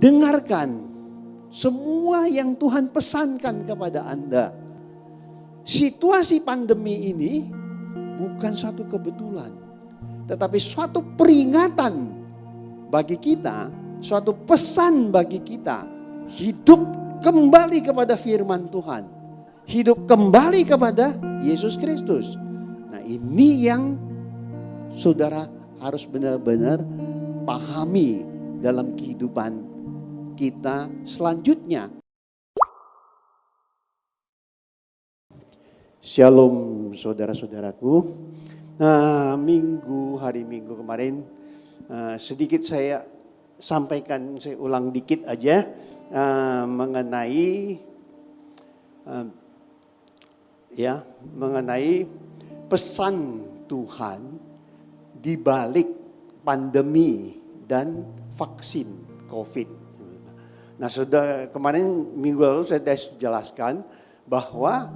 dengarkan semua yang Tuhan pesankan kepada Anda. Situasi pandemi ini bukan suatu kebetulan, tetapi suatu peringatan bagi kita, suatu pesan bagi kita. Hidup kembali kepada firman Tuhan. Hidup kembali kepada Yesus Kristus. Nah, ini yang saudara harus benar-benar pahami dalam kehidupan kita selanjutnya. Shalom saudara-saudaraku. Nah, hari Minggu kemarin sedikit saya sampaikan, saya ulang dikit aja mengenai pesan Tuhan di balik pandemi dan vaksin COVID. Nah, kemarin minggu lalu saya sudah jelaskan bahwa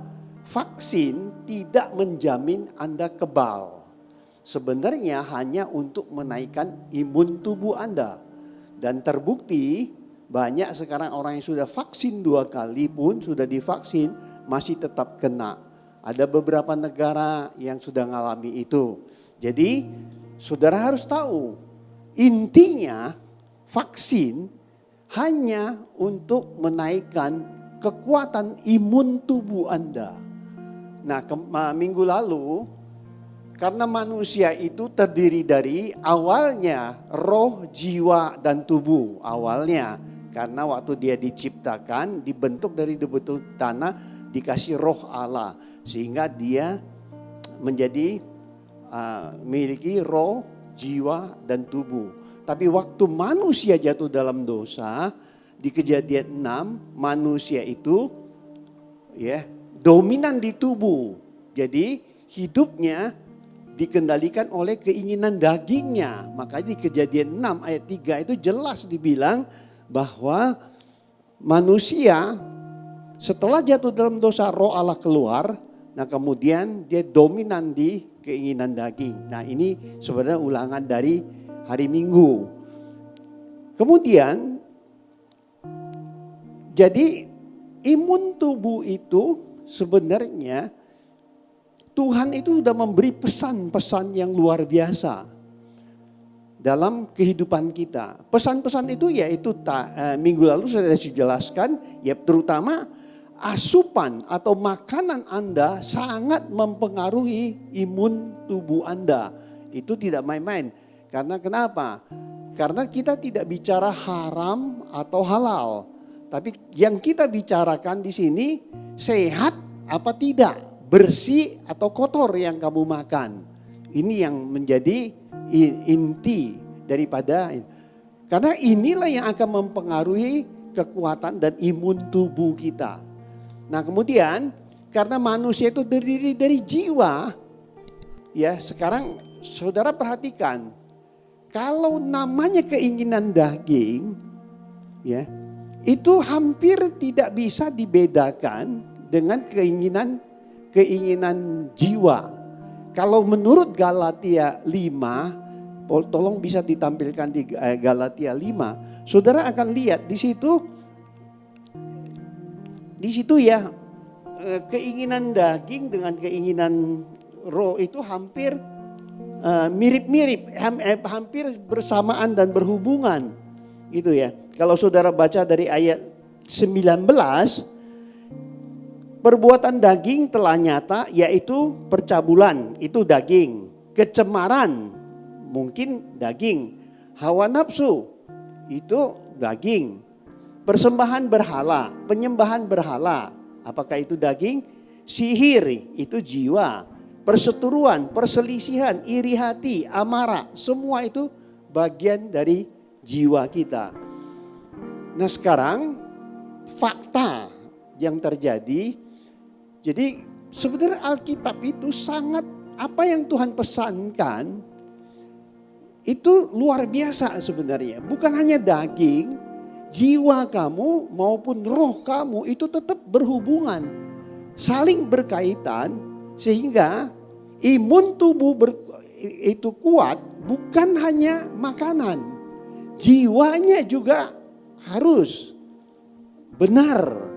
vaksin tidak menjamin Anda kebal. Sebenarnya hanya untuk menaikkan imun tubuh Anda. Dan terbukti banyak sekarang orang yang sudah vaksin 2 kali pun sudah divaksin masih tetap kena. Ada beberapa negara yang sudah mengalami itu. Jadi saudara harus tahu, intinya vaksin hanya untuk menaikkan kekuatan imun tubuh Anda. Nah, minggu lalu karena manusia itu terdiri dari awalnya roh, jiwa, dan tubuh. Awalnya karena waktu dia diciptakan, dibentuk dari debu tanah, dikasih roh Allah. Sehingga dia menjadi memiliki roh, jiwa, dan tubuh. Tapi waktu manusia jatuh dalam dosa, di Kejadian 6, manusia itu dominan di tubuh. Jadi hidupnya dikendalikan oleh keinginan dagingnya. Makanya di Kejadian 6 ayat 3 itu jelas dibilang bahwa manusia setelah jatuh dalam dosa, roh Allah keluar. Nah, kemudian dia dominan di keinginan daging. Nah, ini sebenarnya ulangan dari hari Minggu. Kemudian jadi imun tubuh itu sebenarnya Tuhan itu sudah memberi pesan-pesan yang luar biasa dalam kehidupan kita. Pesan-pesan itu yaitu minggu lalu saya sudah jelaskan, ya terutama asupan atau makanan Anda sangat mempengaruhi imun tubuh Anda. Itu tidak main-main. Karena kenapa? Karena kita tidak bicara haram atau halal. Tapi yang kita bicarakan di sini sehat apa tidak, bersih atau kotor yang kamu makan. Ini yang menjadi inti daripada, karena inilah yang akan mempengaruhi kekuatan dan imun tubuh kita. Nah, kemudian karena manusia itu terdiri dari jiwa, ya sekarang saudara perhatikan, kalau namanya keinginan daging, ya itu hampir tidak bisa dibedakan dengan keinginan jiwa. Kalau menurut Galatia 5, tolong bisa ditampilkan di Galatia 5, saudara akan lihat di situ ya keinginan daging dengan keinginan roh itu hampir mirip-mirip, hampir bersamaan dan berhubungan gitu ya. Kalau saudara baca dari ayat 19, perbuatan daging telah nyata, yaitu percabulan, itu daging. Kecemaran, mungkin daging. Hawa nafsu, itu daging. Persembahan berhala, penyembahan berhala, apakah itu daging? Sihir, itu jiwa. Perseteruan, perselisihan, iri hati, amarah, semua itu bagian dari jiwa kita. Nah, sekarang fakta yang terjadi, jadi sebenarnya Alkitab itu sangat, apa yang Tuhan pesankan itu luar biasa sebenarnya. Bukan hanya daging, jiwa kamu maupun roh kamu itu tetap berhubungan, saling berkaitan, sehingga imun tubuh itu kuat bukan hanya makanan, jiwanya juga harus benar,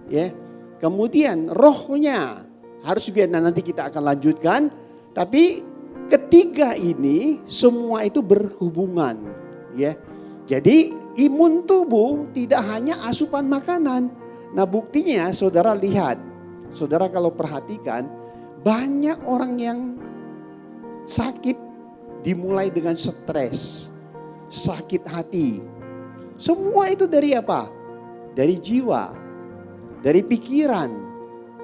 ya. Kemudian rohnya harus biar nanti kita akan lanjutkan. Tapi ketiga ini semua itu berhubungan, ya. Jadi imun tubuh tidak hanya asupan makanan. Nah buktinya saudara lihat, saudara kalau perhatikan banyak orang yang sakit dimulai dengan stres, sakit hati. Semua itu dari apa? Dari jiwa, dari pikiran,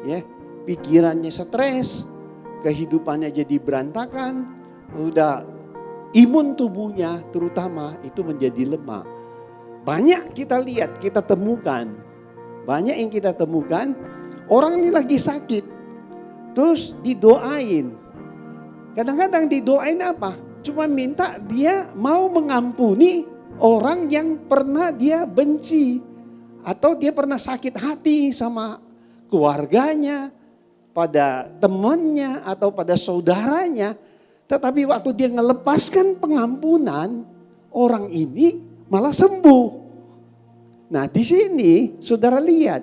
ya. Pikirannya stres, kehidupannya jadi berantakan, udah imun tubuhnya terutama itu menjadi lemah. Banyak kita lihat, kita temukan, banyak yang kita temukan orang ini lagi sakit, terus didoain. Kadang-kadang didoain apa? Cuma minta dia mau mengampuni orang yang pernah dia benci. Atau dia pernah sakit hati sama keluarganya, pada temannya atau pada saudaranya. Tetapi waktu dia melepaskan pengampunan, orang ini malah sembuh. Nah di sini saudara lihat,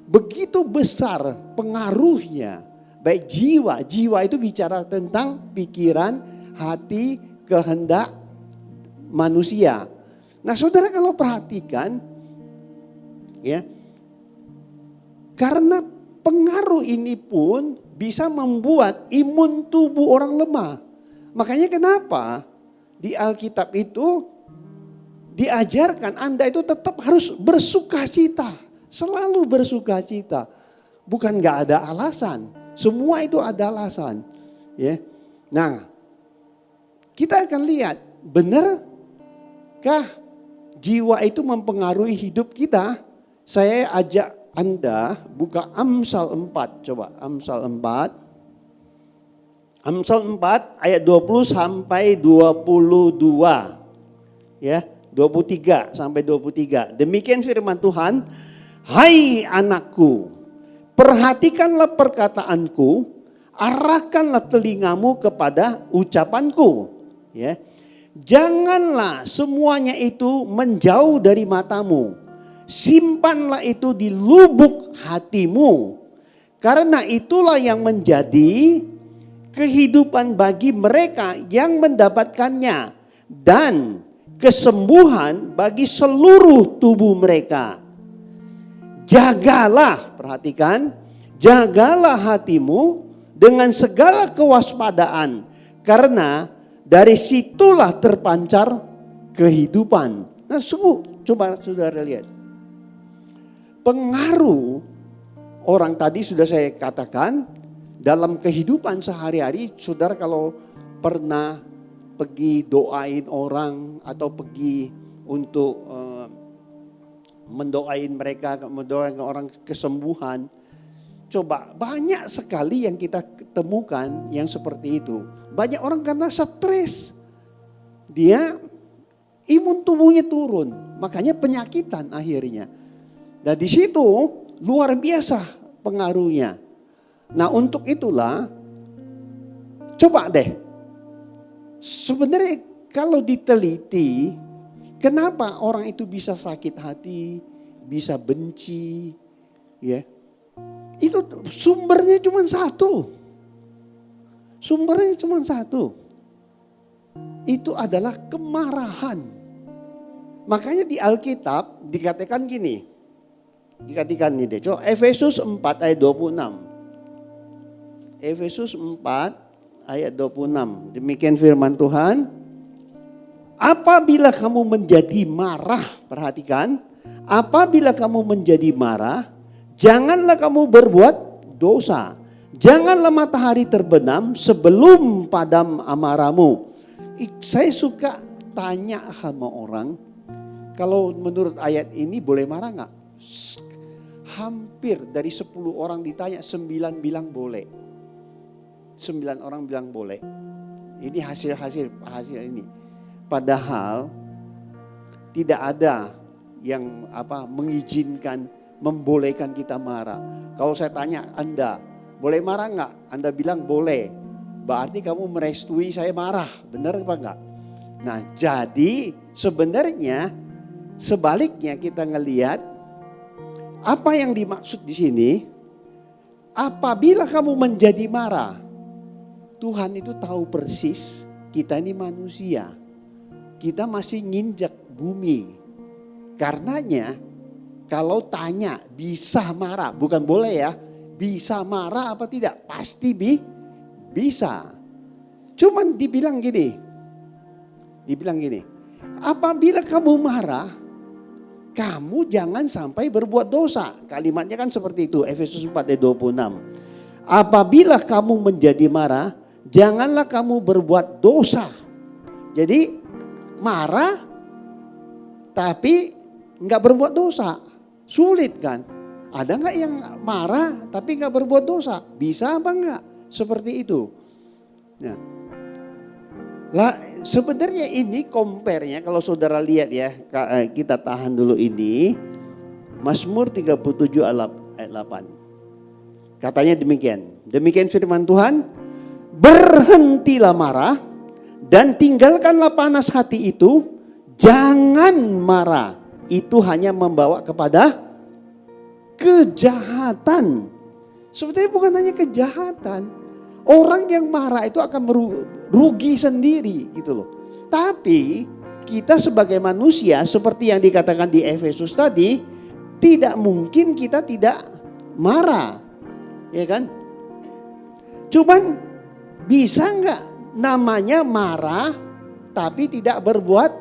begitu besar pengaruhnya. Baik jiwa, jiwa itu bicara tentang pikiran, hati, kehendak manusia. Nah saudara kalau perhatikan, ya, karena pengaruh ini pun bisa membuat imun tubuh orang lemah. Makanya kenapa di Alkitab itu diajarkan Anda itu tetap harus bersukacita. Selalu bersukacita. Bukan gak ada alasan. Semua itu ada alasan. Ya. Nah, kita akan lihat benarkah jiwa itu mempengaruhi hidup kita? Saya ajak Anda buka Amsal 4. Coba Amsal 4. Amsal 4 ayat 20 sampai 22. Ya, 23 sampai 23. Demikian firman Tuhan. Hai anakku, perhatikanlah perkataanku, arahkanlah telingamu kepada ucapanku. Ya. Janganlah semuanya itu menjauh dari matamu. Simpanlah itu di lubuk hatimu. Karena itulah yang menjadi kehidupan bagi mereka yang mendapatkannya. Dan kesembuhan bagi seluruh tubuh mereka. Jagalah, perhatikan. Jagalah hatimu dengan segala kewaspadaan. Karena dari situlah terpancar kehidupan. Nah sungguh, coba saudara lihat. Pengaruh orang tadi sudah saya katakan dalam kehidupan sehari-hari. Saudara kalau pernah pergi doain orang atau pergi untuk mendoain mereka, mendoain orang kesembuhan. Coba banyak sekali yang kita temukan yang seperti itu. Banyak orang karena stres. Dia imun tubuhnya turun. Makanya penyakitan akhirnya. Nah di situ luar biasa pengaruhnya. Nah untuk itulah coba deh. Sebenarnya kalau diteliti kenapa orang itu bisa sakit hati, bisa benci, ya. Itu sumbernya cuma satu. Sumbernya cuma satu. Itu adalah kemarahan. Makanya di Alkitab dikatakan gini. Dikatakan ini deh. Coba Efesus 4 ayat 26. Efesus 4 ayat 26. Demikian firman Tuhan. Apabila kamu menjadi marah, perhatikan. Apabila kamu menjadi marah, janganlah kamu berbuat dosa. Janganlah matahari terbenam sebelum padam amarahmu. Saya suka tanya sama orang, kalau menurut ayat ini boleh marah gak? Hampir dari 10 orang ditanya 9 bilang boleh. 9 orang bilang boleh. Ini hasil ini. Padahal tidak ada yang mengizinkan, membolehkan kita marah. Kalau saya tanya Anda, boleh marah enggak? Anda bilang boleh. Berarti kamu merestui saya marah. Benar apa enggak? Nah, jadi sebenarnya sebaliknya kita ngelihat apa yang dimaksud di sini, apabila kamu menjadi marah, Tuhan itu tahu persis kita ini manusia. Kita masih nginjak bumi. Karenanya kalau tanya bisa marah, bukan boleh ya, bisa marah apa tidak? Pasti bisa. Cuman dibilang gini, apabila kamu marah, kamu jangan sampai berbuat dosa. Kalimatnya kan seperti itu, Efesus 4 ayat 26. Apabila kamu menjadi marah, janganlah kamu berbuat dosa. Jadi marah tapi nggak berbuat dosa. Sulit kan? Ada nggak yang marah tapi nggak berbuat dosa? Bisa apa enggak? Seperti itu. Nah, sebenarnya ini compare-nya kalau saudara lihat ya, kita tahan dulu ini. Mazmur 37 ayat 8. Katanya demikian firman Tuhan, berhentilah marah dan tinggalkanlah panas hati itu, jangan marah. Itu hanya membawa kepada kejahatan. Sebetulnya bukan hanya kejahatan. Orang yang marah itu akan rugi sendiri gitu loh. Tapi kita sebagai manusia seperti yang dikatakan di Efesus tadi, tidak mungkin kita tidak marah. Ya kan? Cuman bisa enggak namanya marah tapi tidak berbuat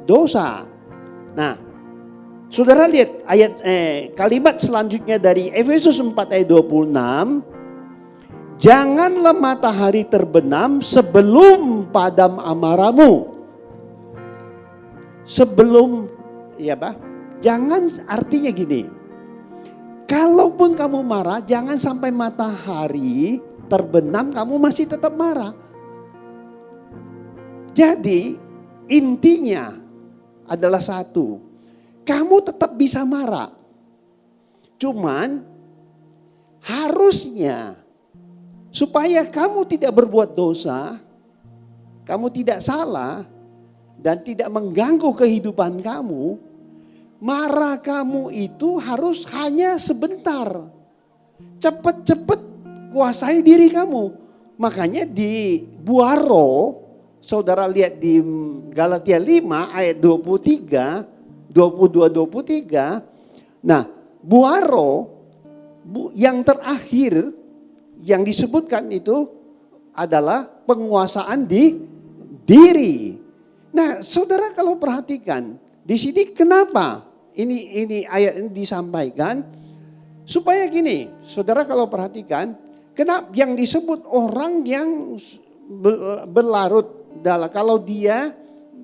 dosa. Nah, saudara lihat kalimat selanjutnya dari Efesus 4 ayat 26. Janganlah matahari terbenam sebelum padam amarahmu. Jangan, artinya gini. Kalaupun kamu marah, jangan sampai matahari terbenam kamu masih tetap marah. Jadi intinya adalah satu. Kamu tetap bisa marah. Cuman harusnya supaya kamu tidak berbuat dosa, kamu tidak salah, dan tidak mengganggu kehidupan kamu, marah kamu itu harus hanya sebentar. Cepat-cepat kuasai diri kamu. Makanya di Buaro, saudara lihat di Galatia 5 ayat 22-23. Nah, Buaro yang terakhir yang disebutkan itu adalah penguasaan di diri. Nah, saudara kalau perhatikan di sini kenapa ini ayat ini disampaikan supaya gini, saudara kalau perhatikan kenapa yang disebut orang yang berlarut dalam, kalau dia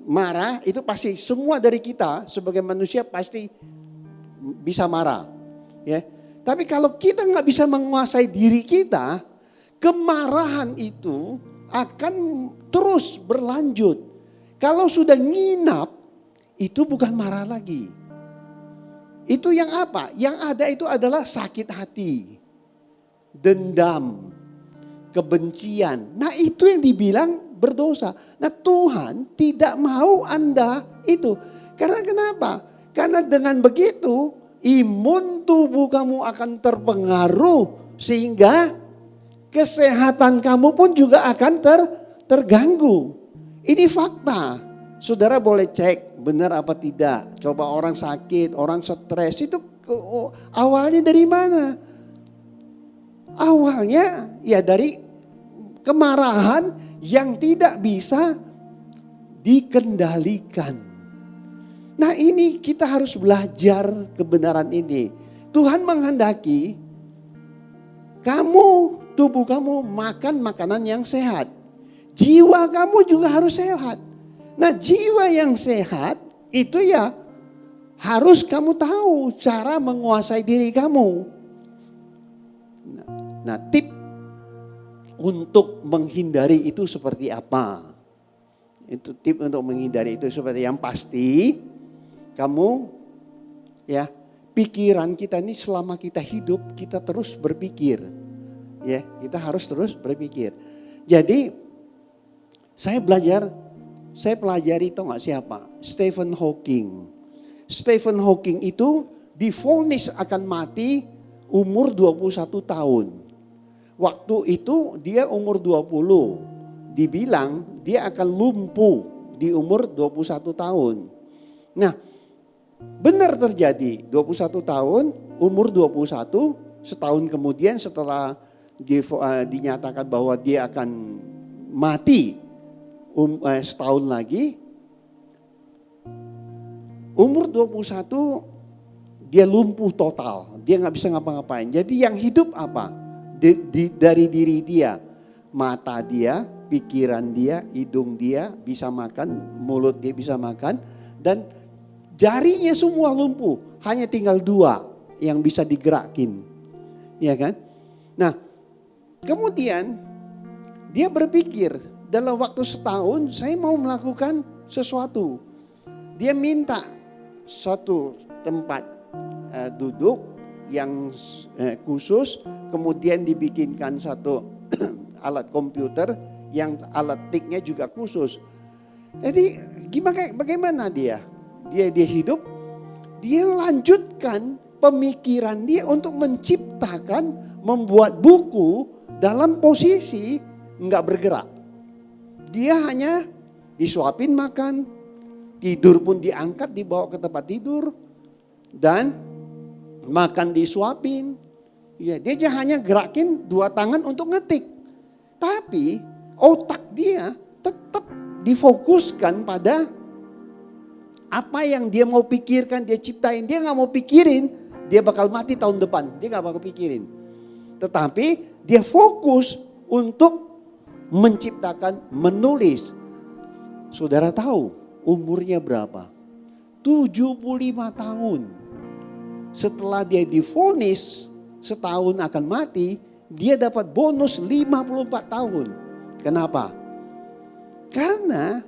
marah itu pasti semua dari kita sebagai manusia pasti bisa marah, ya. Tapi kalau kita nggak bisa menguasai diri kita, kemarahan itu akan terus berlanjut. Kalau sudah nginap, itu bukan marah lagi. Itu yang apa? Yang ada itu adalah sakit hati, dendam, kebencian. Nah itu yang dibilang berdosa. Nah Tuhan tidak mau Anda itu. Karena kenapa? Karena dengan begitu imun tubuh kamu akan terpengaruh sehingga kesehatan kamu pun juga akan terganggu. Ini fakta. Saudara boleh cek benar apa tidak. Coba orang sakit, orang stres itu awalnya dari mana? Awalnya ya dari kemarahan yang tidak bisa dikendalikan. Nah ini kita harus belajar kebenaran ini. Tuhan menghendaki tubuh kamu makan makanan yang sehat. Jiwa kamu juga harus sehat. Nah jiwa yang sehat itu ya harus kamu tahu cara menguasai diri kamu. Nah tip untuk menghindari itu seperti apa? Itu tip untuk menghindari itu seperti yang pasti. Kamu ya pikiran kita ini selama kita hidup kita terus berpikir. Ya, kita harus terus berpikir. Jadi saya pelajari tahu nggak siapa? Stephen Hawking. Stephen Hawking itu divonis akan mati umur 21 tahun. Waktu itu dia umur 20. Dibilang dia akan lumpuh di umur 21 tahun. Nah, benar terjadi 21 tahun, umur 21, setahun kemudian setelah dinyatakan bahwa dia akan mati setahun lagi, umur 21 dia lumpuh total, dia nggak bisa ngapa-ngapain. Jadi yang hidup apa? Dari diri dia, mata dia, pikiran dia, hidung dia bisa makan, mulut dia bisa makan, dan jarinya semua lumpuh, hanya tinggal 2 yang bisa digerakin, ya kan? Nah, kemudian dia berpikir dalam waktu setahun saya mau melakukan sesuatu. Dia minta satu tempat duduk yang khusus, kemudian dibikinkan satu alat komputer yang alat tiknya juga khusus. Jadi bagaimana dia hidup, dia lanjutkan pemikiran dia untuk menciptakan, membuat buku dalam posisi enggak bergerak. Dia hanya disuapin makan, tidur pun diangkat dibawa ke tempat tidur, dan makan disuapin. Ya, dia hanya gerakin 2 tangan untuk ngetik. Tapi otak dia tetap difokuskan pada apa yang dia mau pikirkan, dia ciptain. Dia gak mau pikirin dia bakal mati tahun depan, dia gak bakal pikirin. Tetapi dia fokus untuk menciptakan, menulis. Saudara tahu umurnya berapa? 75 tahun. Setelah dia divonis setahun akan mati, dia dapat bonus 54 tahun. Kenapa? Karena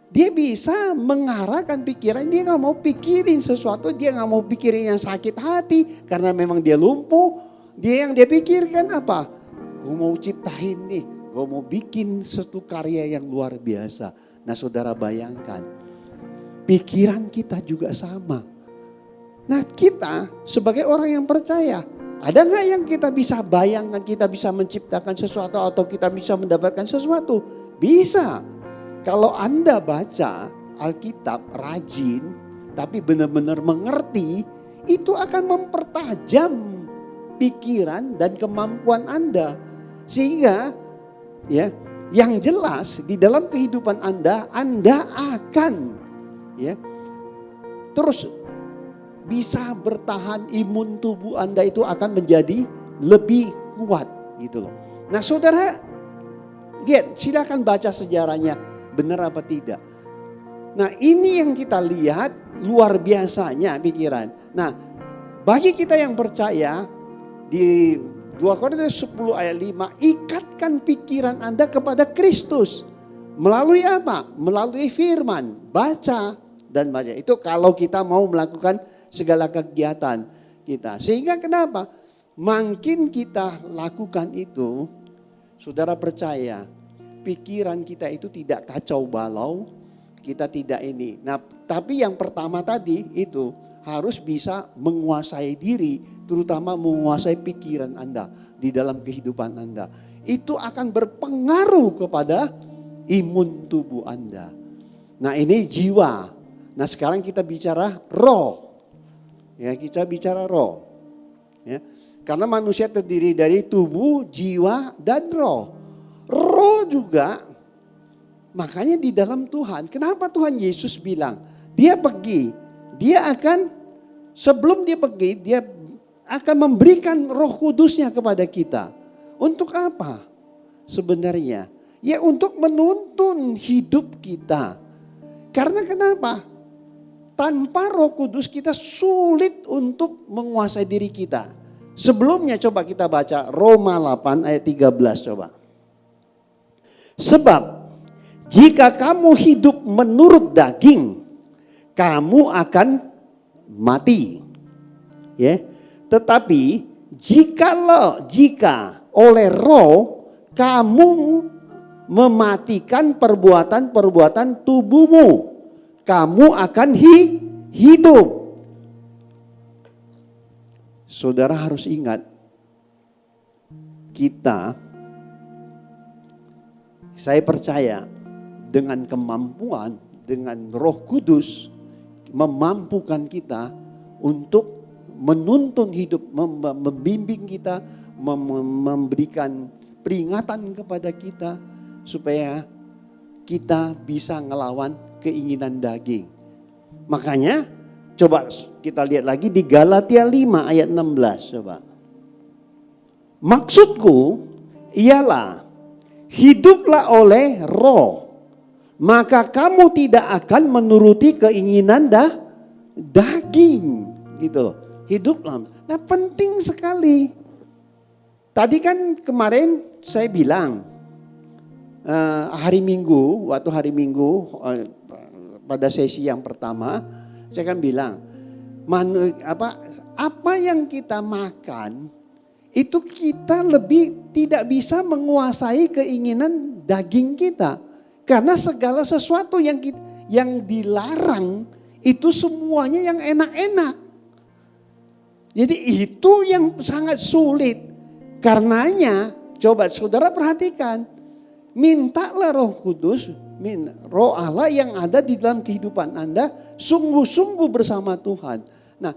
dia bisa mengarahkan pikiran, dia gak mau pikirin sesuatu, dia gak mau pikirin yang sakit hati. Karena memang dia lumpuh, yang dia pikirkan apa? Gue mau ciptain nih, gue mau bikin satu karya yang luar biasa. Nah saudara bayangkan, pikiran kita juga sama. Nah kita sebagai orang yang percaya, ada gak yang kita bisa bayangkan, kita bisa menciptakan sesuatu atau kita bisa mendapatkan sesuatu? Bisa. Kalau Anda baca Alkitab rajin, tapi benar-benar mengerti, itu akan mempertajam pikiran dan kemampuan Anda. Sehingga ya, yang jelas di dalam kehidupan Anda akan ya terus bisa bertahan, imun tubuh Anda itu akan menjadi lebih kuat gitu loh. Nah saudara lihat, silakan baca sejarahnya, benar apa tidak. Nah ini yang kita lihat luar biasanya pikiran. Nah bagi kita yang percaya di 2 Korintus 10 ayat 5, ikatkan pikiran Anda kepada Kristus. Melalui apa? Melalui firman, baca dan baca. Itu kalau kita mau melakukan segala kegiatan kita. Sehingga kenapa? Makin kita lakukan itu, saudara percaya, pikiran kita itu tidak kacau balau, kita tidak ini. Nah, tapi yang pertama tadi itu harus bisa menguasai diri, terutama menguasai pikiran Anda di dalam kehidupan Anda. Itu akan berpengaruh kepada imun tubuh Anda. Nah, ini jiwa. Nah, sekarang kita bicara roh. Ya, kita bicara roh. Ya. Karena manusia terdiri dari tubuh, jiwa, dan roh. Roh juga, makanya di dalam Tuhan, kenapa Tuhan Yesus bilang, dia pergi, dia akan, sebelum dia pergi, dia akan memberikan Roh Kudusnya kepada kita. Untuk apa? Sebenarnya, ya untuk menuntun hidup kita. Karena kenapa? Tanpa Roh Kudus kita sulit untuk menguasai diri kita. Sebelumnya coba kita baca Roma 8 ayat 13 coba. Sebab jika kamu hidup menurut daging, kamu akan mati. Ya. Tetapi jika oleh roh kamu mematikan perbuatan-perbuatan tubuhmu, kamu akan hidup. saudara harus ingat, saya percaya dengan kemampuan, dengan Roh Kudus memampukan kita untuk menuntun hidup, membimbing kita, memberikan peringatan kepada kita supaya kita bisa ngelawan keinginan daging. Makanya coba kita lihat lagi di Galatia 5 ayat 16 coba. Maksudku ialah hiduplah oleh Roh, maka kamu tidak akan menuruti keinginan daging, gitu loh. Hiduplah. Nah, penting sekali. Tadi kan kemarin saya bilang hari Minggu pada sesi yang pertama saya kan bilang apa yang kita makan itu kita lebih tidak bisa menguasai keinginan daging kita. Karena segala sesuatu yang dilarang itu semuanya yang enak-enak. Jadi itu yang sangat sulit. Karenanya coba saudara perhatikan. Mintalah Roh Kudus, Roh Allah yang ada di dalam kehidupan Anda sungguh-sungguh bersama Tuhan. Nah,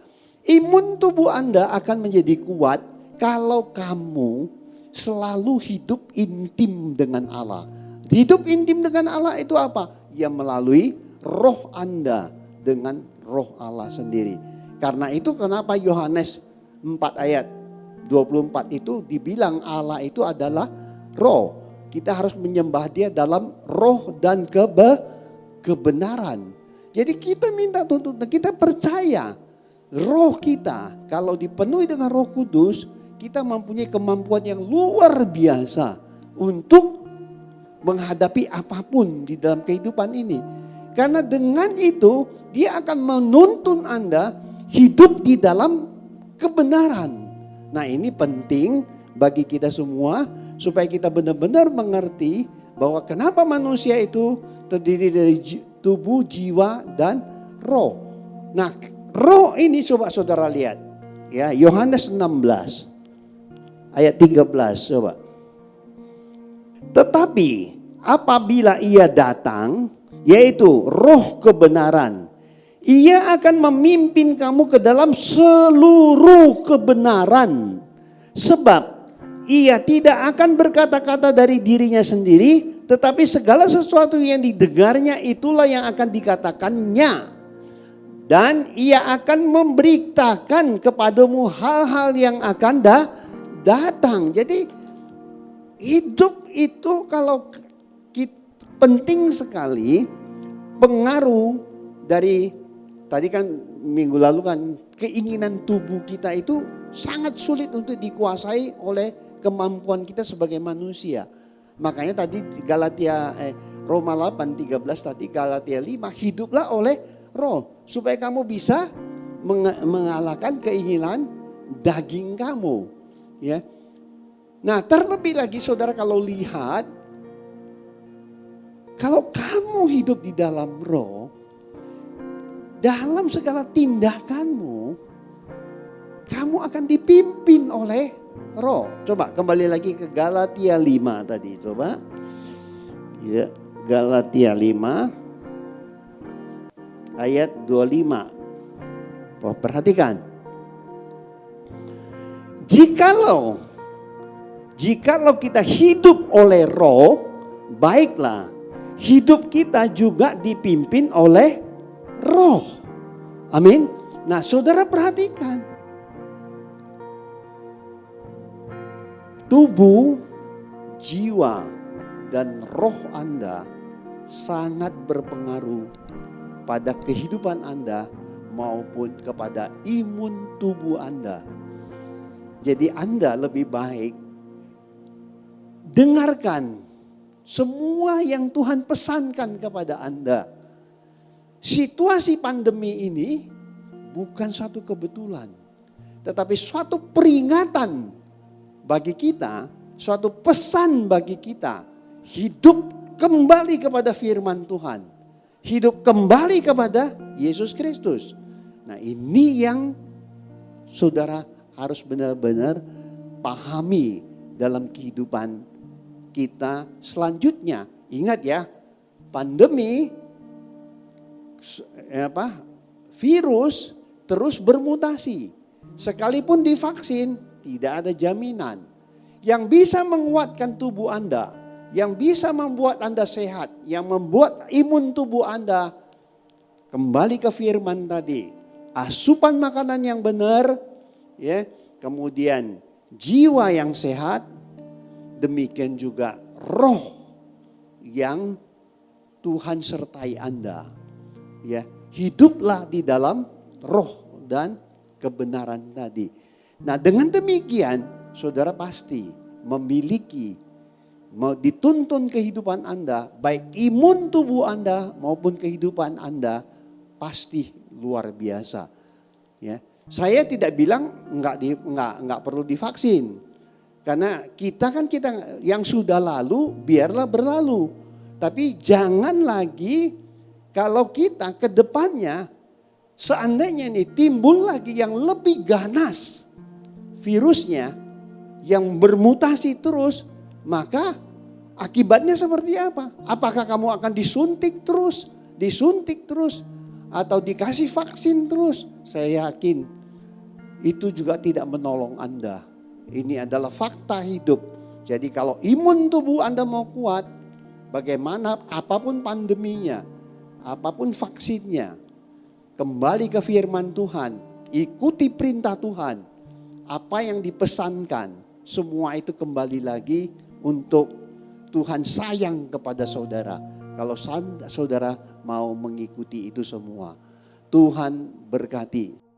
imun tubuh Anda akan menjadi kuat kalau kamu selalu hidup intim dengan Allah. Hidup intim dengan Allah itu apa? Ya melalui roh Anda dengan roh Allah sendiri. Karena itu kenapa Yohanes 4 ayat 24 itu dibilang Allah itu adalah roh. Kita harus menyembah dia dalam roh dan kebenaran. Jadi kita minta tuntunan, kita percaya roh kita kalau dipenuhi dengan Roh Kudus, kita mempunyai kemampuan yang luar biasa untuk menghadapi apapun di dalam kehidupan ini. Karena dengan itu dia akan menuntun Anda hidup di dalam kebenaran. Nah, ini penting bagi kita semua supaya kita benar-benar mengerti bahwa kenapa manusia itu terdiri dari tubuh, jiwa, dan roh. Nah, roh ini coba saudara lihat. Ya, Yohanes 16. Ayat 13 coba. Tetapi apabila ia datang, yaitu roh kebenaran, ia akan memimpin kamu ke dalam seluruh kebenaran. Sebab ia tidak akan berkata-kata dari dirinya sendiri, tetapi segala sesuatu yang didengarnya itulah yang akan dikatakannya. Dan ia akan memberitakan kepadamu hal-hal yang akan datang. Jadi hidup itu kalau penting sekali pengaruh dari tadi kan minggu lalu kan keinginan tubuh kita itu sangat sulit untuk dikuasai oleh kemampuan kita sebagai manusia. Makanya tadi Roma 8:13 tadi Galatia 5 hiduplah oleh roh supaya kamu bisa mengalahkan keinginan daging kamu. Ya. Nah, terlebih lagi saudara kalau lihat, kalau kamu hidup di dalam roh, dalam segala tindakanmu, kamu akan dipimpin oleh roh. Coba kembali lagi ke Galatia 5 tadi, coba. Ya, Galatia 5 ayat 25. Oh, perhatikan. Jikalau kita hidup oleh roh, baiklah hidup kita juga dipimpin oleh roh. Amin. Nah, saudara perhatikan. Tubuh, jiwa, dan roh Anda sangat berpengaruh pada kehidupan Anda maupun kepada imun tubuh Anda. Jadi Anda lebih baik dengarkan semua yang Tuhan pesankan kepada Anda. Situasi pandemi ini bukan suatu kebetulan, tetapi suatu peringatan bagi kita, suatu pesan bagi kita. Hidup kembali kepada firman Tuhan. Hidup kembali kepada Yesus Kristus. Nah, ini yang saudara harus benar-benar pahami dalam kehidupan kita selanjutnya. Ingat ya, pandemi virus terus bermutasi. Sekalipun divaksin, tidak ada jaminan. Yang bisa menguatkan tubuh Anda, yang bisa membuat Anda sehat, yang membuat imun tubuh Anda kembali ke firman tadi. Asupan makanan yang benar, ya, kemudian jiwa yang sehat, demikian juga roh yang Tuhan sertai Anda. Ya, hiduplah di dalam roh dan kebenaran tadi. Nah, dengan demikian saudara pasti memiliki, dituntun kehidupan Anda, baik imun tubuh Anda maupun kehidupan Anda pasti luar biasa. Ya, saya tidak bilang enggak perlu divaksin, karena kita yang sudah lalu biarlah berlalu, tapi jangan lagi kalau kita ke depannya seandainya ini timbul lagi yang lebih ganas virusnya, yang bermutasi terus, maka akibatnya seperti apa? Apakah kamu akan disuntik terus, atau dikasih vaksin terus? Saya yakin itu juga tidak menolong Anda. Ini adalah fakta hidup. Jadi kalau imun tubuh Anda mau kuat, bagaimana apapun pandeminya, apapun vaksinnya, kembali ke firman Tuhan, ikuti perintah Tuhan. Apa yang dipesankan, semua itu kembali lagi untuk Tuhan sayang kepada saudara. Kalau saudara mau mengikuti itu semua, Tuhan berkati.